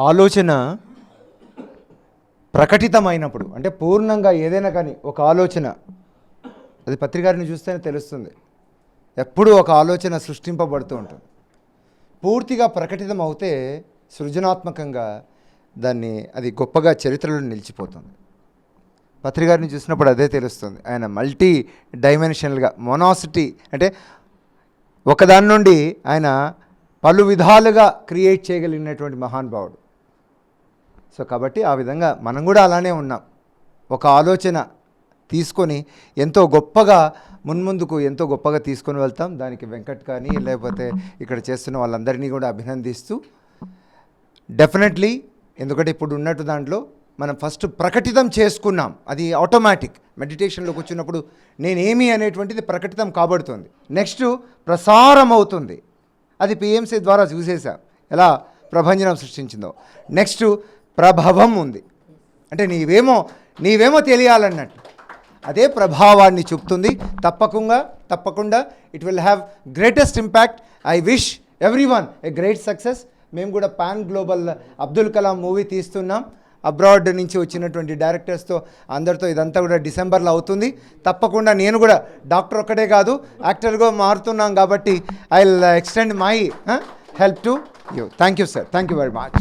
ఆలోచన ప్రకటితమైనప్పుడు, అంటే పూర్ణంగా ఏదైనా కానీ ఒక ఆలోచన, అది పత్రికారిని చూస్తేనే తెలుస్తుంది. ఎప్పుడూ ఒక ఆలోచన సృష్టింపబడుతూ ఉంటుంది. పూర్తిగా ప్రకటితం అవుతే సృజనాత్మకంగా అది గొప్పగా చరిత్రలో నిలిచిపోతుంది. పత్రికారిని చూసినప్పుడు అదే తెలుస్తుంది. ఆయన మల్టీ డైమెన్షనల్గా, మొనాసిటీ అంటే ఒకదాని నుండి ఆయన పలు విధాలుగా క్రియేట్ చేయగలిగినటువంటి మహానుభావుడు. సో కాబట్టి ఆ విధంగా మనం కూడా అలానే ఉన్నాం. ఒక ఆలోచన తీసుకొని ఎంతో గొప్పగా మున్ముందుకు ఎంతో గొప్పగా తీసుకొని వెళ్తాం. దానికి వెంకట్ కానీ లేకపోతే ఇక్కడ చేస్తున్న వాళ్ళందరినీ కూడా అభినందిస్తూ డెఫినెట్లీ, ఎందుకంటే ఇప్పుడు ఉన్నట్టు దాంట్లో మనం ఫస్ట్ ప్రకటితం చేసుకున్నాం. అది ఆటోమేటిక్. మెడిటేషన్లోకి వచ్చినప్పుడు నేనేమి అనేటువంటిది ప్రకటితం కాబడుతుంది. నెక్స్ట్ ప్రసారం అవుతుంది. అది పిఎంసి ద్వారా చూసేసాం ఎలా ప్రభంజనం సృష్టించిందో. నెక్స్ట్ ప్రభావం ఉంది. అంటే నీవేమో తెలియాలన్నట్టు అదే ప్రభావాన్ని చూపుతుంది. తప్పకుండా it will have greatest impact. I wish everyone a great success. మేము కూడా pan global Abdul Kalam movie తీస్తున్నాం. అబ్రాడ్ నుంచి వచ్చినటువంటి డైరెక్టర్స్తో అందరితో ఇదంతా కూడా డిసెంబర్లో అవుతుంది. తప్పకుండా నేను కూడా డాక్టర్ ఒక్కటే కాదు, యాక్టర్గా మారుతున్నాం కాబట్టి I will extend my help to you. Thank you sir. Thank you very much.